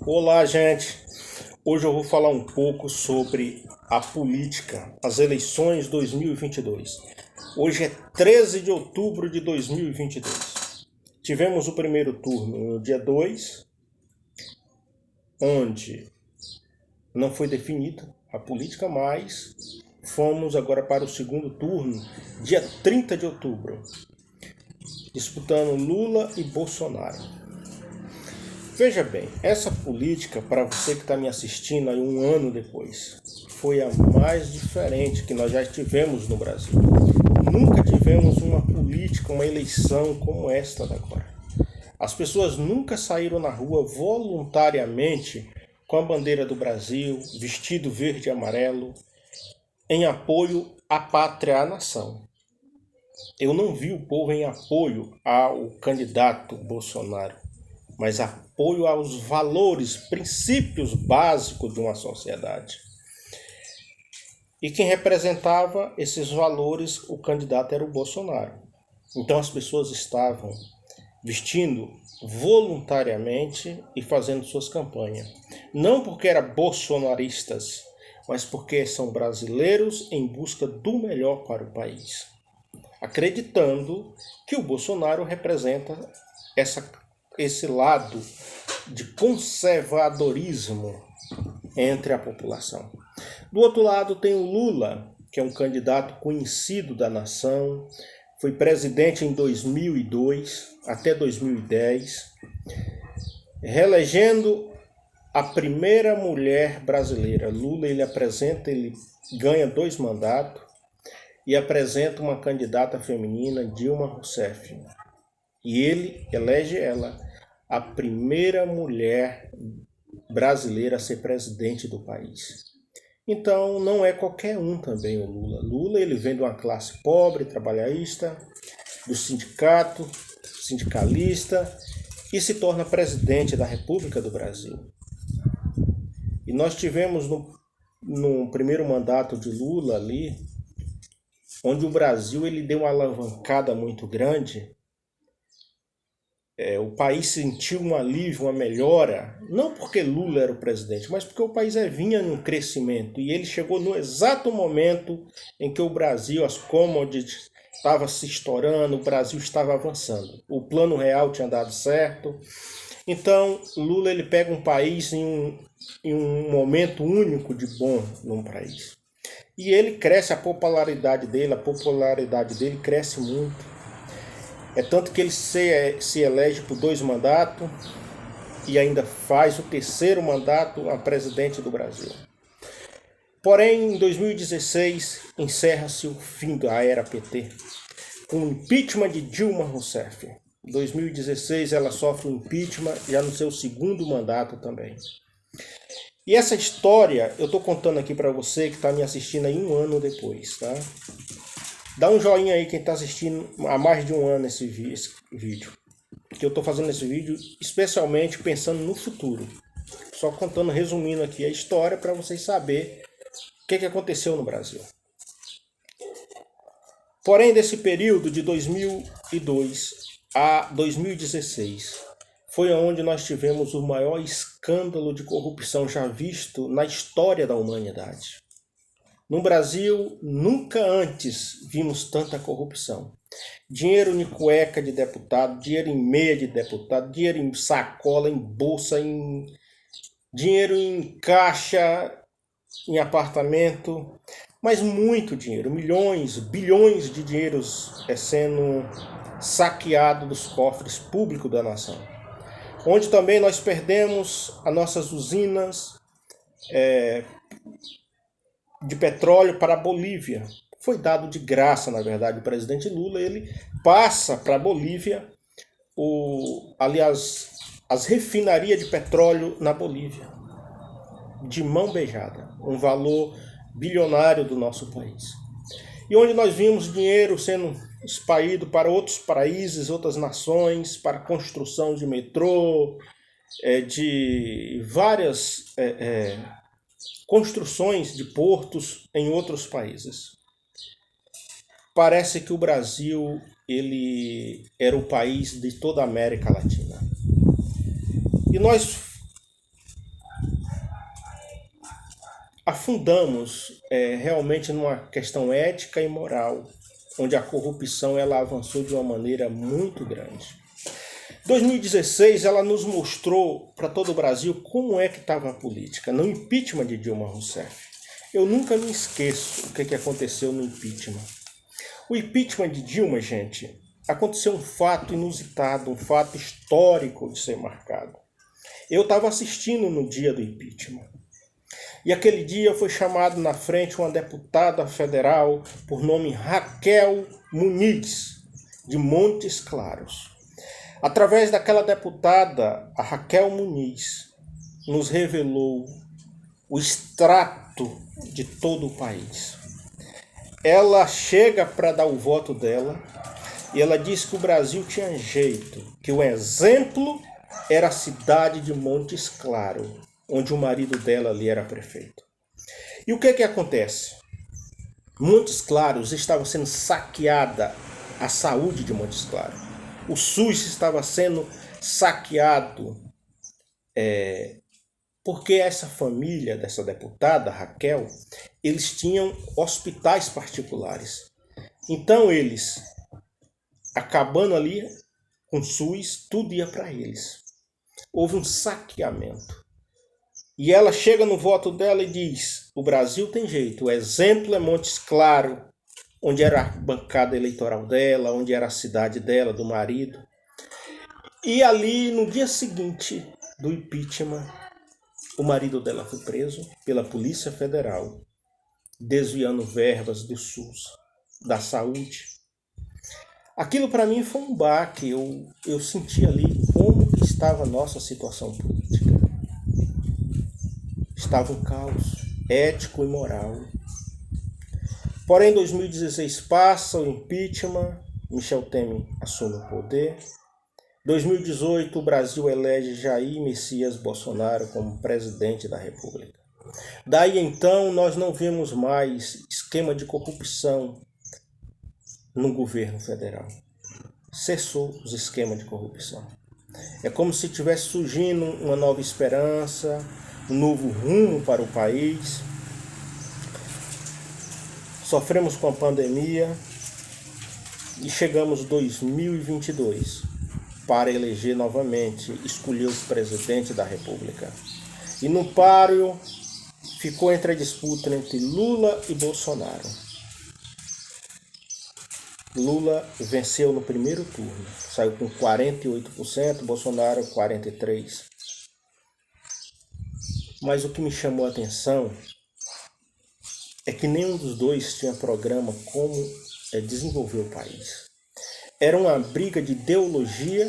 Olá, gente! Hoje eu vou falar um pouco sobre a política, as eleições 2022. Hoje é 13 de outubro de 2022. Tivemos o primeiro turno no dia 2, onde não foi definida a política, mas fomos agora para o segundo turno, dia 30 de outubro, disputando Lula e Bolsonaro. Veja bem, essa política, para você que está me assistindo aí um ano depois, foi a mais diferente que nós já tivemos no Brasil. Nunca tivemos uma política, uma eleição como esta da agora. As pessoas nunca saíram na rua voluntariamente com a bandeira do Brasil, vestido verde e amarelo, em apoio à pátria, à nação. Eu não vi o povo em apoio ao candidato Bolsonaro, mas apoio aos valores, princípios básicos de uma sociedade. E quem representava esses valores, o candidato era o Bolsonaro. Então as pessoas estavam vestindo voluntariamente e fazendo suas campanhas. Não porque eram bolsonaristas, mas porque são brasileiros em busca do melhor para o país, acreditando que o Bolsonaro representa esse lado de conservadorismo entre a população. Do outro lado tem o Lula, que é um candidato conhecido da nação, foi presidente em 2002 até 2010, reelegendo a primeira mulher brasileira. Lula ele ganha 2 mandatos e apresenta uma candidata feminina, Dilma Rousseff. E ele elege ela a primeira mulher brasileira a ser presidente do país. Então não é qualquer um também o Lula. Lula ele vem de uma classe pobre, trabalhista, do sindicato, sindicalista, e se torna presidente da República do Brasil. E nós tivemos no primeiro mandato de Lula ali, onde o Brasil ele deu uma alavancada muito grande. O país sentiu um alívio, uma melhora, não porque Lula era o presidente, mas porque o país vinha em um crescimento. E ele chegou no exato momento em que o Brasil, as commodities estavam se estourando, o Brasil estava avançando. O plano real tinha dado certo. Então, Lula ele pega um país em um momento único de bom num país. E ele cresce, a popularidade dele cresce muito. É tanto que ele se elege por 2 mandatos e ainda faz o 3º mandato a presidente do Brasil. Porém, em 2016, encerra-se o fim da era PT, com o impeachment de Dilma Rousseff. Em 2016, ela sofre um impeachment já no seu 2º mandato também. E essa história eu estou contando aqui para você que está me assistindo aí um ano depois, tá? Dá um joinha aí quem está assistindo há mais de um ano esse vídeo. Que eu estou fazendo esse vídeo especialmente pensando no futuro. Só contando, resumindo aqui a história para vocês saberem o que aconteceu no Brasil. Porém, desse período de 2002 a 2016, foi onde nós tivemos o maior escândalo de corrupção já visto na história da humanidade. No Brasil, nunca antes vimos tanta corrupção. Dinheiro em cueca de deputado, dinheiro em meia de deputado, dinheiro em sacola, em bolsa, dinheiro em caixa, em apartamento, mas muito dinheiro, milhões, bilhões de dinheiros sendo saqueado dos cofres públicos da nação. Onde também nós perdemos as nossas usinas, de petróleo para a Bolívia. Foi dado de graça, na verdade, o presidente Lula, ele passa para a Bolívia, as refinarias de petróleo na Bolívia, de mão beijada, um valor bilionário do nosso país. E onde nós vimos dinheiro sendo espalhado para outros países, outras nações, para construção de metrô, de várias construções de portos em outros países. Parece que o Brasil ele era o país de toda a América Latina. E nós afundamos realmente numa questão ética e moral, onde a corrupção ela avançou de uma maneira muito grande. 2016 ela nos mostrou para todo o Brasil como é que estava a política, no impeachment de Dilma Rousseff. Eu nunca me esqueço o que aconteceu no impeachment. O impeachment de Dilma, gente, aconteceu um fato inusitado, um fato histórico de ser marcado. Eu estava assistindo no dia do impeachment. E aquele dia foi chamado na frente uma deputada federal por nome Raquel Muniz, de Montes Claros. Através daquela deputada, a Raquel Muniz nos revelou o extrato de todo o país. Ela chega para dar o voto dela e ela disse que o Brasil tinha jeito, que o exemplo era a cidade de Montes Claros, onde o marido dela ali era prefeito. E o que acontece? Montes Claros estava sendo saqueada a saúde de Montes Claros. O SUS estava sendo saqueado porque essa família dessa deputada, Raquel, eles tinham hospitais particulares. Então eles, acabando ali com o SUS, tudo ia para eles. Houve um saqueamento. E ela chega no voto dela e diz, o Brasil tem jeito, o exemplo é Montes Claros, onde era a bancada eleitoral dela, onde era a cidade dela, do marido. E ali, no dia seguinte do impeachment, o marido dela foi preso pela Polícia Federal, desviando verbas do SUS, da saúde. Aquilo para mim foi um baque, eu senti ali como que estava a nossa situação política. Estava um caos ético e moral. Porém, 2016 passa o impeachment, Michel Temer assume o poder. 2018, o Brasil elege Jair Messias Bolsonaro como presidente da República. Daí então, nós não vemos mais esquema de corrupção no governo federal. Cessou os esquemas de corrupção. É como se estivesse surgindo uma nova esperança, um novo rumo para o país. Sofremos com a pandemia e chegamos 2022 para eleger novamente, escolher o presidente da República. E no páreo ficou entre a disputa entre Lula e Bolsonaro. Lula venceu no primeiro turno, saiu com 48%, Bolsonaro 43%. Mas o que me chamou a atenção é que nenhum dos dois tinha programa como desenvolver o país. Era uma briga de ideologia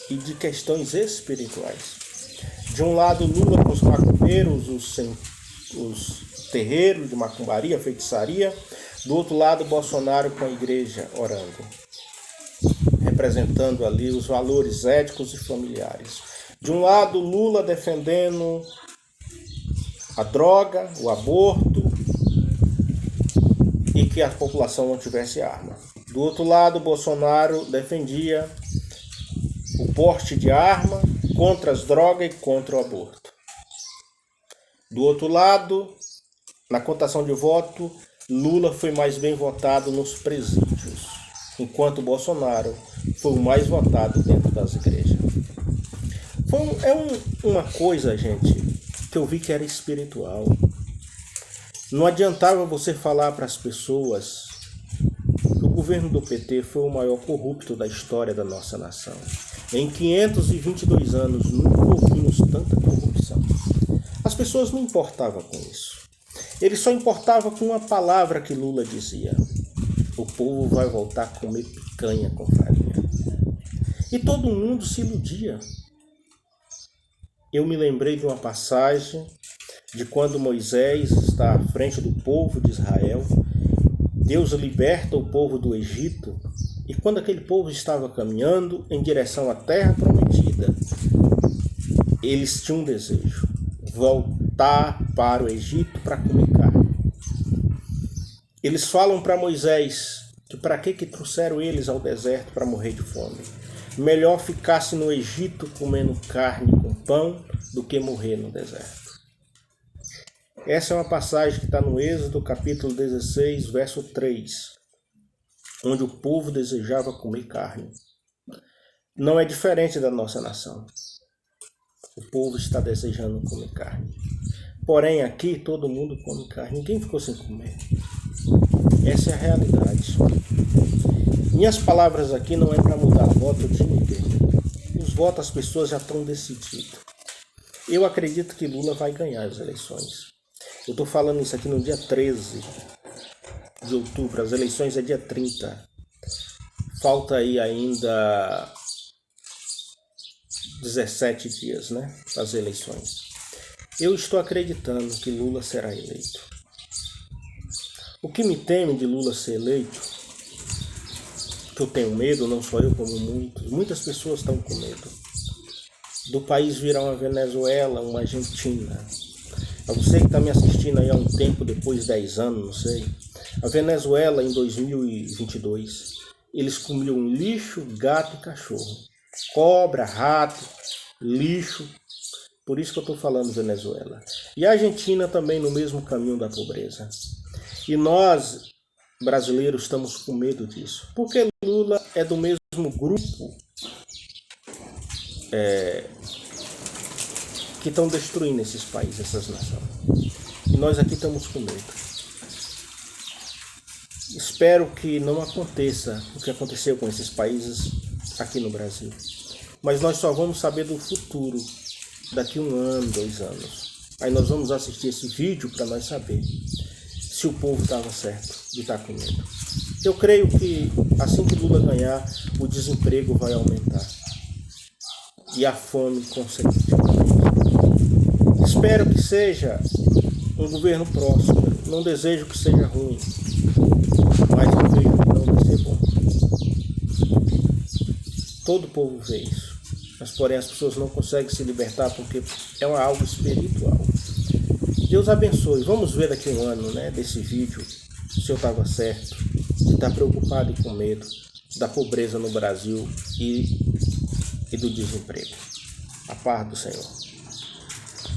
e de questões espirituais. De um lado, Lula com os macumbeiros, os terreiros de macumbaria, feitiçaria. Do outro lado, Bolsonaro com a igreja orando, representando ali os valores éticos e familiares. De um lado, Lula defendendo a droga, o aborto e que a população não tivesse arma. Do outro lado, Bolsonaro defendia o porte de arma contra as drogas e contra o aborto. Do outro lado, na contação de voto, Lula foi mais bem votado nos presídios, enquanto Bolsonaro foi o mais votado dentro das igrejas. Uma coisa, gente, que eu vi que era espiritual. Não adiantava você falar para as pessoas que o governo do PT foi o maior corrupto da história da nossa nação. Em 522 anos, nunca ouvimos tanta corrupção. As pessoas não importavam com isso. Ele só importava com uma palavra que Lula dizia: o povo vai voltar a comer picanha com farinha. E todo mundo se iludia. Eu me lembrei de uma passagem de quando Moisés está à frente do povo de Israel. Deus liberta o povo do Egito. E quando aquele povo estava caminhando em direção à terra prometida, eles tinham um desejo: voltar para o Egito para comer carne. Eles falam para Moisés que para que trouxeram eles ao deserto para morrer de fome. Melhor ficasse no Egito comendo carne com pão do que morrer no deserto. Essa é uma passagem que está no Êxodo, capítulo 16, verso 3, onde o povo desejava comer carne. Não é diferente da nossa nação. O povo está desejando comer carne. Porém, aqui todo mundo come carne. Ninguém ficou sem comer. Essa é a realidade. Minhas palavras aqui não é para mudar voto de ninguém. Os votos, as pessoas já estão decididas. Eu acredito que Lula vai ganhar as eleições. Eu estou falando isso aqui no dia 13 de outubro. As eleições é dia 30. Falta aí ainda 17 dias, né, para as eleições. Eu estou acreditando que Lula será eleito. O que me teme de Lula ser eleito, que eu tenho medo, não só eu como muitas pessoas estão com medo, do país virar uma Venezuela, uma Argentina. Para você que está me assistindo aí há um tempo, depois de 10 anos, não sei, a Venezuela em 2022, eles comiam lixo, gato e cachorro. Cobra, rato, lixo. Por isso que eu estou falando Venezuela. E a Argentina também no mesmo caminho da pobreza. E nós, brasileiros, estamos com medo disso. Porque Lula é do mesmo grupo que estão destruindo esses países, essas nações. E nós aqui estamos com medo. Espero que não aconteça o que aconteceu com esses países aqui no Brasil. Mas nós só vamos saber do futuro daqui 1 ano, 2 anos. Aí nós vamos assistir esse vídeo para nós saber se o povo estava certo de estar com medo. Eu creio que assim que Lula ganhar, o desemprego vai aumentar. E a fome, consequentemente. Espero que seja um governo próspero. Não desejo que seja ruim. Mas eu vejo que não vai ser bom. Todo o povo vê isso. Mas porém as pessoas não conseguem se libertar porque é algo espiritual. Deus abençoe. Vamos ver daqui 1 ano, né, desse vídeo, se eu estava certo, de estar preocupado e com medo da pobreza no Brasil e do desemprego. A paz do Senhor.